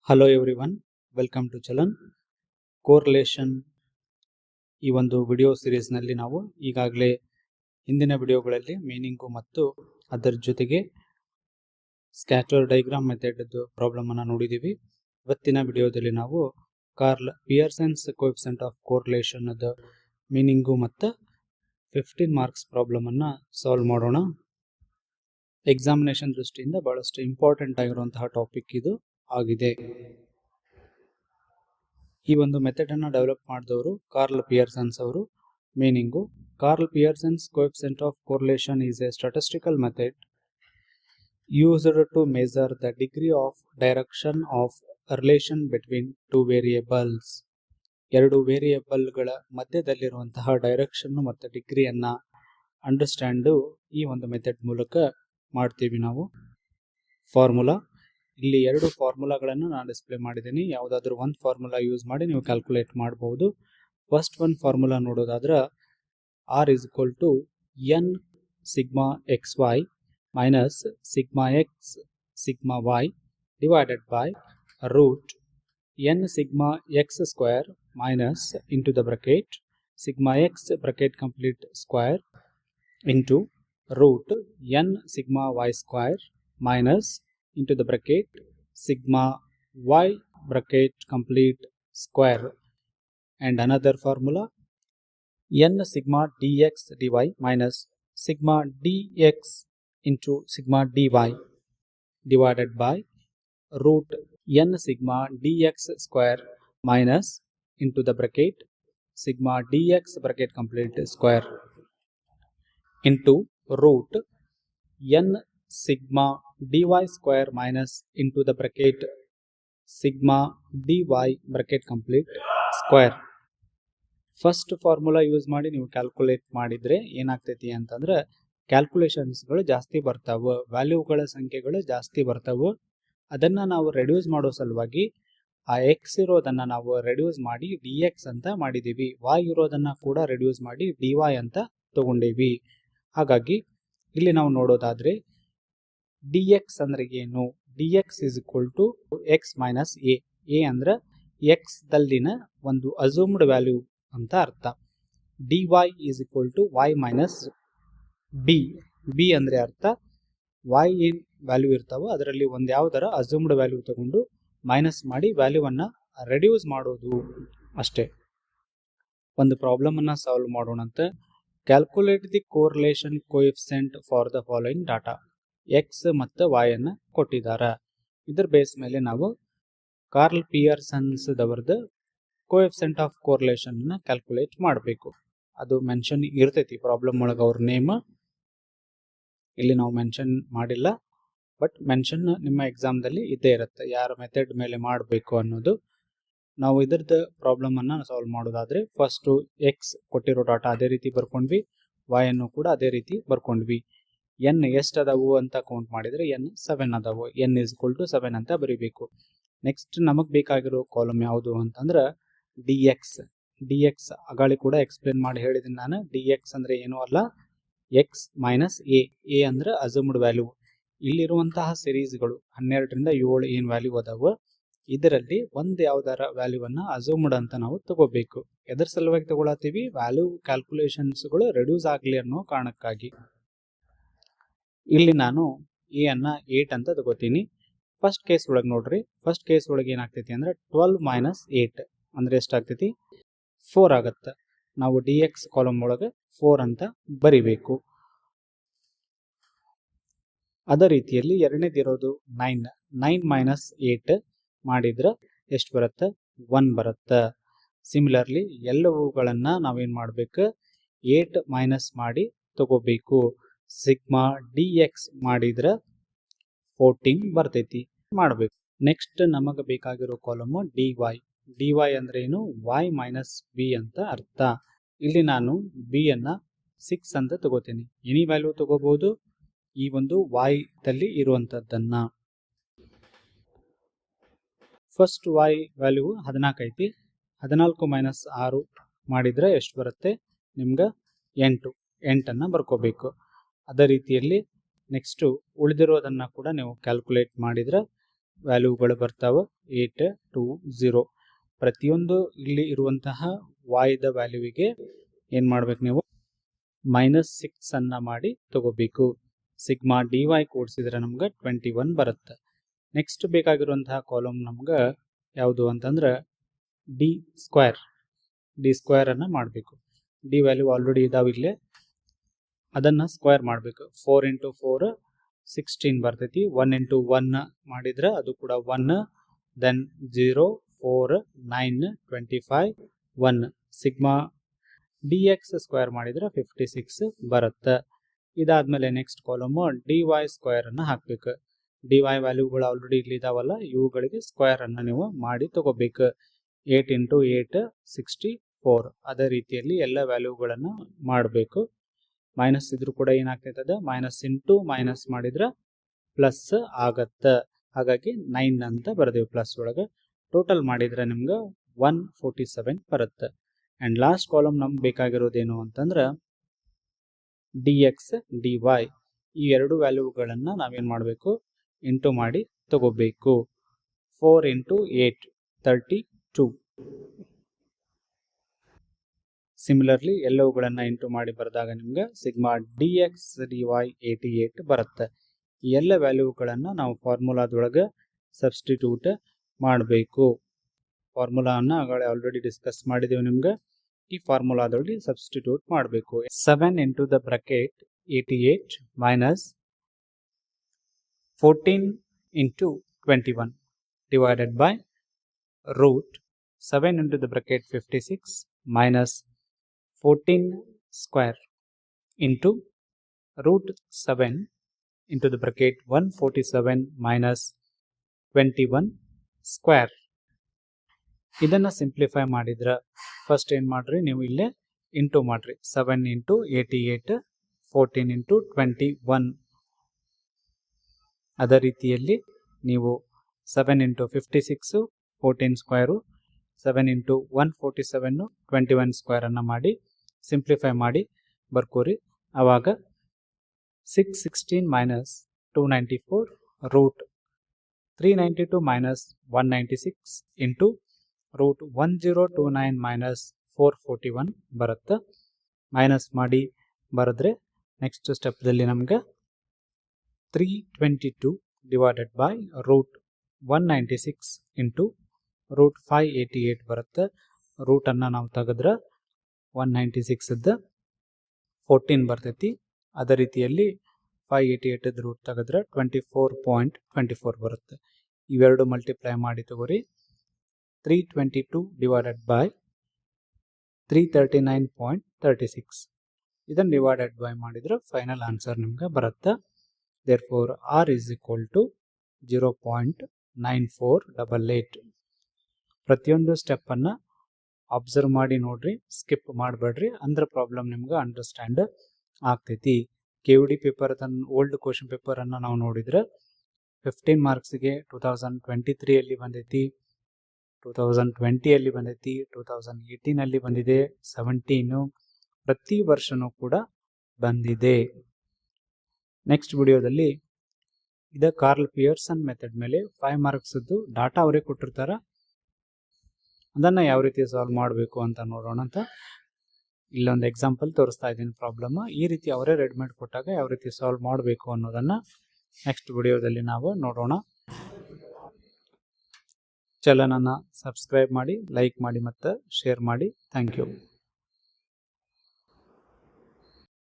Hello everyone, welcome to ಚಲನ್. Correlation ಈ ಒಂದು ವಿಡಿಯೋ ಸಿರೀಸ್ನಲ್ಲಿ ನಾವು ಈಗಾಗಲೇ ಹಿಂದಿನ ವಿಡಿಯೋಗಳಲ್ಲಿ ಮೀನಿಂಗು ಮತ್ತು ಅದರ ಜೊತೆಗೆ ಸ್ಕ್ಯಾಟರ್ ಡೈಗ್ರಾಮ್ ಮೆಥಡ್ ಪ್ರಾಬ್ಲಮ್ ಅನ್ನು ನೋಡಿದ್ದೀವಿ. ಇವತ್ತಿನ ವಿಡಿಯೋದಲ್ಲಿ ನಾವು Karl Pearson's coefficient of correlation meaning ಮತ್ತು 15 ಮಾರ್ಕ್ಸ್ ಪ್ರಾಬ್ಲಮ್ ಅನ್ನು ಸಾಲ್ವ್ ಮಾಡೋಣ. ಎಕ್ಸಾಮಿನೇಷನ್ ದೃಷ್ಟಿಯಿಂದ ಬಹಳಷ್ಟು ಇಂಪಾರ್ಟೆಂಟ್ ಆಗಿರುವಂತಹ ಟಾಪಿಕ್ ಇದು ಆಗಿದೆ. ಈ ಒಂದು ಮೆಥಡ್ ಅನ್ನು ಡೆವಲಪ್ ಮಾಡಿದವರು ಕಾರ್ಲ್ ಪಿಯರ್ಸನ್ಸ್ ಅವರು. Meaning: Karl Pearson's coefficient of correlation is a statistical method used to measure the degree of direction of relation between two variables. ಎರಡು ವೇರಿಯೇಬಲ್ಗಳ ಮಧ್ಯದಲ್ಲಿರುವಂತಹ ಡೈರೆಕ್ಷನ್ ಮತ್ತು ಡಿಗ್ರಿಯನ್ನ ಅಂಡರ್ಸ್ಟ್ಯಾಂಡು ಈ ಒಂದು ಮೆಥಡ್ ಮೂಲಕ ಮಾಡ್ತೀವಿ ನಾವು. ಫಾರ್ಮುಲಾ: ಇಲ್ಲಿ ಎರಡು ಫಾರ್ಮುಲಾಗಳನ್ನು ನಾನು ಡಿಸ್ಪ್ಲೇ ಮಾಡಿದ್ದೀನಿ. ಯಾವುದಾದ್ರೂ ಒಂದು ಫಾರ್ಮುಲಾ ಯೂಸ್ ಮಾಡಿ ನೀವು ಕ್ಯಾಲ್ಕುಲೇಟ್ ಮಾಡಬಹುದು. ಫಸ್ಟ್ ಒಂದು ಫಾರ್ಮುಲಾ ನೋಡೋದಾದ್ರೆ R is equal to N sigma X Y minus sigma X sigma Y divided by root N sigma X square minus into the bracket sigma X bracket complete square into root N sigma Y square minus into the bracket sigma y bracket complete square, and another formula n sigma dx dy minus sigma dx into sigma dy divided by root n sigma dx square minus into the bracket sigma dx bracket complete square into root n sigma dy square minus into the bracket sigma dy bracket complete square. First formula use ಮಾಡಿ ನೀವು calculate ಮಾಡಿದ್ರೆ ಏನಾಗ್ತೈತಿ ಅಂತಂದ್ರೆ ಕ್ಯಾಲ್ಕುಲೇಷನ್ಸ್ಗಳು ಜಾಸ್ತಿ ಬರ್ತಾವೆ, ವ್ಯಾಲ್ಯೂಗಳ ಸಂಖ್ಯೆಗಳು ಜಾಸ್ತಿ ಬರ್ತಾವೆ. ಅದನ್ನು ನಾವು ರೆಡ್ಯೂಸ್ ಮಾಡೋ ಸಲುವಾಗಿ ಆ ಎಕ್ಸ್ ಇರೋದನ್ನು ನಾವು ರೆಡ್ಯೂಸ್ ಮಾಡಿ ಡಿ ಎಕ್ಸ್ ಅಂತ ಮಾಡಿದ್ದೀವಿ, ವೈ ಇರೋದನ್ನು ಕೂಡ ರೆಡ್ಯೂಸ್ ಮಾಡಿ ಡಿ ವೈ ಅಂತ ತಗೊಂಡೇವಿ. ಹಾಗಾಗಿ ಇಲ್ಲಿ ನಾವು ನೋಡೋದಾದ್ರೆ ಡಿ ಎಕ್ಸ್ ಅಂದ್ರೆ ಏನು? D X is equal to X minus A. A ಅಂದ್ರೆ ಎಕ್ಸ್ ದಲ್ಲಿನ ಒಂದು ಅಸೂಮ್ಡ್ ವ್ಯಾಲ್ಯೂ ಅಂತ ಅರ್ಥ. D Y is equal to Y minus B. B ಅಂದ್ರೆ ಅರ್ಥ ವೈ ಏನ್ ವ್ಯಾಲ್ಯೂ ಇರ್ತಾವೋ ಅದರಲ್ಲಿ ಒಂದು ಯಾವ್ದಾರ ಅಸೂಮ್ಡ್ ವ್ಯಾಲ್ಯೂ ತಗೊಂಡು ಮೈನಸ್ ಮಾಡಿ ವ್ಯಾಲ್ಯೂವನ್ನ ರೆಡ್ಯೂಸ್ ಮಾಡೋದು ಅಷ್ಟೇ. ಒಂದು ಪ್ರಾಬ್ಲಮ್ ಅನ್ನ ಸಾಲ್ವ್ ಮಾಡೋಣಂತ. Calculate the correlation coefficient for the following data. X ಮತ್ತು ವೈ ಅನ್ನು ಕೊಟ್ಟಿದ್ದಾರೆ. ಇದರ ಬೇಸ್ ಮೇಲೆ ನಾವು ಕಾರ್ಲ್ ಪಿಯರ್ಸನ್ಸ್ ದವರ್ದು ಕೋಎಫಿಷಿಯಂಟ್ ಆಫ್ ಕೋರಿಲೇಷನ್ ಅನ್ನ ಕ್ಯಾಲ್ಕುಲೇಟ್ ಮಾಡಬೇಕು. ಅದು ಮೆನ್ಷನ್ ಇರ್ತೈತಿ ಪ್ರಾಬ್ಲಮ್ ಒಳಗೆ ಅವ್ರ ನೇಮ್. ಇಲ್ಲಿ ನಾವು ಮೆನ್ಷನ್ ಮಾಡಿಲ್ಲ, ಬಟ್ ಮೆನ್ಷನ್ ನಿಮ್ಮ ಎಕ್ಸಾಮ್ದಲ್ಲಿ ಇದ್ದೇ ಇರುತ್ತೆ, ಯಾರ ಮೆಥಡ್ ಮೇಲೆ ಮಾಡಬೇಕು ಅನ್ನೋದು. ನಾವು ಇದ್ರದ್ದು ಪ್ರಾಬ್ಲಮ್ ಅನ್ನ ಸಾಲ್ವ್ ಮಾಡೋದಾದ್ರೆ ಫಸ್ಟ್ ಎಕ್ಸ್ ಕೊಟ್ಟಿರೋ ಡಾಟಾ ಅದೇ ರೀತಿ ಬರ್ಕೊಂಡ್ವಿ, ವೈ ಅನ್ನು ಕೂಡ ಅದೇ ರೀತಿ ಬರ್ಕೊಂಡ್ವಿ. ಎನ್ ಎಷ್ಟು ಅದಾವು ಅಂತ ಕೌಂಟ್ ಮಾಡಿದ್ರೆ ಎನ್ 7 ಅದಾವು. ಎನ್ ಇಸ್ ಈಕ್ವಲ್ ಟು 7 ಅಂತ ಬರೀಬೇಕು. ನೆಕ್ಸ್ಟ್ ನಮಗೆ ಬೇಕಾಗಿರೋ ಕಾಲಮ್ ಯಾವುದು ಅಂತಂದ್ರೆ ಡಿ ಎಕ್ಸ್. ಡಿ ಎಕ್ಸ್ ಅಗಾಳಿ ಕೂಡ ಎಕ್ಸ್ಪ್ಲೇನ್ ಮಾಡಿ ಹೇಳಿದ್ದೀನಿ ನಾನು. ಡಿ ಎಕ್ಸ್ ಅಂದ್ರೆ ಏನೂ ಅಲ್ಲ, ಎಕ್ಸ್ ಮೈನಸ್ ಎ. ಎ ಅಂದ್ರೆ ಅಸೂಮ್ಡ್ ವ್ಯಾಲ್ಯೂ. ಇಲ್ಲಿರುವಂತಹ ಸಿರೀಸ್ಗಳು 12ರಿಂದ 7 ಏನು ವ್ಯಾಲ್ಯೂ ಅದಾವು, ಇದರಲ್ಲಿ ಒಂದು ಯಾವ್ದಾರ ವ್ಯಾಲ್ಯೂವನ್ನ ಅಸೂಮ್ಡ್ ಅಂತ ನಾವು ತಗೋಬೇಕು. ಎದರ ಸಲುವಾಗಿ ತಗೊಳತ್ತೀವಿ? ವ್ಯಾಲ್ಯೂ ಕ್ಯಾಲ್ಕುಲೇಷನ್ಸ್ಗಳು ರೆಡ್ಯೂಸ್ ಆಗಲಿ ಅನ್ನೋ ಕಾರಣಕ್ಕಾಗಿ. ಇಲ್ಲಿ ನಾನು ಎ ಅನ್ನ 8 ಅಂತ ತಗೋತೀನಿ. ಫಸ್ಟ್ ಕೇಸ್ ಒಳಗೆ ನೋಡ್ರಿ, ಫಸ್ಟ್ ಕೇಸ್ ಒಳಗೆ ಏನಾಗ್ತೈತಿ ಅಂದ್ರೆ 12 ಮೈನಸ್ 8 ಅಂದ್ರೆ ಎಷ್ಟಾಗ್ತೈತಿ? 4 ಆಗತ್ತೆ. ನಾವು ಡಿ ಎಕ್ಸ್ ಕಾಲಮ್ ಒಳಗೆ 4 ಅಂತ ಬರಿಬೇಕು. ಅದೇ ರೀತಿಯಲ್ಲಿ ಎರಡನೇದಿರೋದು 9 ಮೈನಸ್ 8 ಮಾಡಿದ್ರೆ ಎಷ್ಟು ಬರುತ್ತೆ? 1 ಬರುತ್ತೆ. ಸಿಮಿಲರ್ಲಿ ಎಲ್ಲವುಗಳನ್ನ ನಾವೇನ್ ಮಾಡ್ಬೇಕು? 8 ಮೈನಸ್ ಮಾಡಿ ತಗೋಬೇಕು. ಸಿಗ್ಮಾ ಡಿ ಎಕ್ಸ್ ಮಾಡಿದ್ರೆ 14 ಬರ್ತೈತಿ ಮಾಡಬೇಕು. ನೆಕ್ಸ್ಟ್ ನಮಗೆ ಬೇಕಾಗಿರೋ column D Y. D Y ಅಂದ್ರೆ ಏನು? ವೈ ಮೈನಸ್ ಬಿ ಅಂತ ಅರ್ಥ. ಇಲ್ಲಿ ನಾನು ಬಿ ಅನ್ನ 6 ಅಂತ ತಗೋತೀನಿ. ಎನಿ ವ್ಯಾಲ್ಯೂ ತಗೋಬಹುದು ಈ ಒಂದು ವೈ ದಲ್ಲಿ ಇರುವಂತದ್ದನ್ನ. ಫಸ್ಟ್ ವೈ ವ್ಯಾಲ್ಯೂ 14 ಐತಿ. 14 ಮೈನಸ್ 6 ಮಾಡಿದ್ರೆ ಎಷ್ಟು ಬರುತ್ತೆ? ನಿಮ್ಗೆ 8 ಅನ್ನ ಬರ್ಕೋಬೇಕು. ಅದೇ ರೀತಿಯಲ್ಲಿ ನೆಕ್ಸ್ಟ್ ಉಳಿದಿರೋದನ್ನ ಕೂಡ ನೀವು ಕ್ಯಾಲ್ಕುಲೇಟ್ ಮಾಡಿದ್ರೆ ವ್ಯಾಲ್ಯೂಗಳು ಬರ್ತಾವೆ 8 2 0. ಪ್ರತಿಯೊಂದು ಇಲ್ಲಿ ಇರುವಂತಹ ವಾಯ್ದ ವ್ಯಾಲ್ಯೂವಿಗೆ ಏನು ಮಾಡ್ಬೇಕು ನೀವು -6 ಅನ್ನ ಮಾಡಿ ತಗೋಬೇಕು. ಸಿಗ್ಮಾ dy ಕೂಡಿಸಿದ್ರೆ ನಮ್ಗೆ 21 ಬರುತ್ತೆ. ನೆಕ್ಸ್ಟ್ ಬೇಕಾಗಿರುವಂತಹ ಕಾಲಮ್ ನಮ್ಗೆ ಯಾವುದು ಅಂತಂದ್ರೆ ಡಿ ಸ್ಕ್ವೇರ್ ಅನ್ನ ಮಾಡಬೇಕು. ಡಿ ವ್ಯಾಲ್ಯೂ ಆಲ್ರೆಡಿ ಇದಾವೆ ಇಲ್ಲೇ, ಅದನ್ನ ಸ್ಕ್ವೇರ್ ಮಾಡಬೇಕು. 4 × 4 16 ಬರ್ತೈತಿ. 1 × 1 ಮಾಡಿದ್ರೆ ಅದು ಕೂಡ 1, ದೆನ್ 0 4 9 25 1. ಸಿಗ್ಮಾ dx ಸ್ಕ್ವೇರ್ ಮಾಡಿದ್ರೆ 56 ಬರುತ್ತೆ. ಇದಾದ್ಮೇಲೆ ನೆಕ್ಸ್ಟ್ ಕಾಲಮ್ dy ಸ್ಕ್ವೇರ್ ಅನ್ನ ಹಾಕ್ಬೇಕು. dy ವ್ಯಾಲ್ಯೂಗಳು ಆಲ್ರೆಡಿ ಇಲ್ಲಿ ಇದಾವಲ್ಲ, ಇವುಗಳಿಗೆ ಸ್ಕ್ವೇರ್ ಅನ್ನ ನೀವು ಮಾಡಿ ತಗೋಬೇಕು. 8 × 8 64. ಅದೇ ರೀತಿಯಲ್ಲಿ ಎಲ್ಲ ವ್ಯಾಲ್ಯೂಗಳನ್ನು ಮಾಡಬೇಕು. ಮೈನಸ್ ಇದ್ರೂ ಕೂಡ ಏನಾಗ್ತೈತದ ಮೈನಸ್ ಇಂಟು ಮೈನಸ್ ಮಾಡಿದ್ರೆ ಪ್ಲಸ್ ಆಗತ್ತೆ. ಹಾಗಾಗಿ 9 ಅಂತ ಬರೆದೇವು ಪ್ಲಸ್ ಒಳಗೆ. ಟೋಟಲ್ ಮಾಡಿದ್ರೆ ನಿಮ್ಗೆ 147 ಬರುತ್ತೆ. ಆ್ಯಂಡ್ ಲಾಸ್ಟ್ ಕಾಲಮ್ ನಮ್ಗೆ ಬೇಕಾಗಿರೋದೇನು ಅಂತಂದ್ರೆ dx dy ಈ ಎರಡು ವ್ಯಾಲ್ಯೂಗಳನ್ನು ನಾವೇನು ಮಾಡಬೇಕು ಇಂಟು ಮಾಡಿ ತಗೋಬೇಕು. 4 × 8 32. ಸಿಮಿಲರ್ಲಿ ಎಲ್ಲವುಗಳನ್ನು ಇಂಟು ಮಾಡಿ ಬರೆದಾಗ ನಿಮ್ಗೆ ಸಿಗ್ಮಾ dx dy 88 ಬರುತ್ತೆ. ಈ ಎಲ್ಲ ವ್ಯಾಲ್ಯೂಗಳನ್ನು ನಾವು ಫಾರ್ಮುಲಾದೊಳಗೆ ಸಬ್ಸ್ಟಿಟ್ಯೂಟ್ ಮಾಡಬೇಕು. ಫಾರ್ಮುಲಾನ ಆಲ್ರೆಡಿ ಡಿಸ್ಕಸ್ ಮಾಡಿದ್ದೇವೆ ನಿಮ್ಗೆ. ಈ ಫಾರ್ಮುಲಾದೊಳಗೆ ಸಬ್ಸ್ಟಿಟ್ಯೂಟ್ ಮಾಡಬೇಕು. 7 × the bracket 88 minus 14 × 21 divided by root 7 × the bracket 56 minus 14 square into root 7 into the bracket 147 minus 21 square. ಇದನ್ನ ಸಿಂಪ್ಲಿಫೈ ಮಾಡಿದ್ರೆ ಫಸ್ಟ್ ಏನು ಮಾಡ್ರಿ, ನೀವು ಇಲ್ಲೇ ಇಂಟು ಮಾಡ್ರಿ. 7 × 88 14 × 21. ಅದೇ ರೀತಿಯಲ್ಲಿ ನೀವು 7 × 56 14 ಸ್ಕ್ವೇರು, 7 × 147 21 ಸ್ಕ್ವೇರ್ ಅನ್ನ ಮಾಡಿ ಸಿಂಪ್ಲಿಫೈ ಮಾಡಿ ಬರ್ಕೋರಿ. ಆವಾಗ 616 minus 294 root 392 minus 196 into root 1029 minus 441 ಬರುತ್ತೆ. ಮೈನಸ್ ಮಾಡಿ ಬರೆದ್ರೆ ನೆಕ್ಸ್ಟ್ ಸ್ಟೆಪ್ದಲ್ಲಿ ನಮ್ಗೆ 322 divided by root 196 into root 588 ಬರುತ್ತೆ. ರೂಟನ್ನು ನಾವು ತೆಗೆದ್ರೆ 196 14 ಬರ್ತೈತಿ. ಅದೇ ರೀತಿಯಲ್ಲಿ 588 ರೂಟ್ ತೆಗೆದ್ರೆ 24.24 ಬರುತ್ತೆ. ಇವೆರಡು ಮಲ್ಟಿಪ್ಲೈ ಮಾಡಿ ತಗೋರಿ. 322 ಡಿವೈಡೆಡ್ ಬೈ 339.36. ಇದನ್ನು ಡಿವೈಡೆಡ್ ಬೈ ಮಾಡಿದ್ರೆ ಫೈನಲ್ ಆನ್ಸರ್ ನಿಮ್ಗೆ ಬರುತ್ತೆ. Therefore R is equal to 0.9488. ಪ್ರತಿಯೊಂದು ಸ್ಟೆಪ್ಪನ್ನು ಅಬ್ಸರ್ವ್ ಮಾಡಿ ನೋಡ್ರಿ, ಸ್ಕಿಪ್ ಮಾಡಬೇಡ್ರಿ, ಅಂದ್ರೆ ಪ್ರಾಬ್ಲಮ್ ನಿಮ್ಗೆ ಅಂಡರ್ಸ್ಟ್ಯಾಂಡ್ ಆಗ್ತೈತಿ. KUD ಪೇಪರ್ ಓಲ್ಡ್ ಕ್ವಶನ್ ಪೇಪರನ್ನು ನಾವು ನೋಡಿದ್ರೆ 15 ಮಾರ್ಕ್ಸ್ಗೆ 2023 ಬಂದೈತಿ, 2020 ಬಂದೈತಿ, 2018 ಬಂದಿದೆ, 17 ಪ್ರತಿ ವರ್ಷನೂ ಕೂಡ ಬಂದಿದೆ. ನೆಕ್ಸ್ಟ್ ವಿಡಿಯೋದಲ್ಲಿ ಇದೇ ಕಾರ್ಲ್ ಪಿಯರ್ಸನ್ ಮೆಥಡ್ ಮೇಲೆ 5 ಮಾರ್ಕ್ಸ್ದು ಡಾಟಾ ಅವರೇ ಕೊಟ್ಟಿರ್ತಾರೆ, ಅದನ್ನು ಯಾವ ರೀತಿ ಸಾಲ್ವ್ ಮಾಡಬೇಕು ಅಂತ ನೋಡೋಣ ಅಂತ. ಇಲ್ಲೊಂದು ಎಕ್ಸಾಂಪಲ್ ತೋರಿಸ್ತಾ ಇದ್ದೀನಿ ಪ್ರಾಬ್ಲಮ್. ಈ ರೀತಿ ಅವರೇ ರೆಡಿಮೇಡ್ ಕೊಟ್ಟಾಗ ಯಾವ ರೀತಿ ಸಾಲ್ವ್ ಮಾಡಬೇಕು ಅನ್ನೋದನ್ನು ನೆಕ್ಸ್ಟ್ ವಿಡಿಯೋದಲ್ಲಿ ನಾವು ನೋಡೋಣ. ಚಾನಲನ್ನು ಸಬ್ಸ್ಕ್ರೈಬ್ ಮಾಡಿ, ಲೈಕ್ ಮಾಡಿ ಮತ್ತು ಶೇರ್ ಮಾಡಿ. Thank you.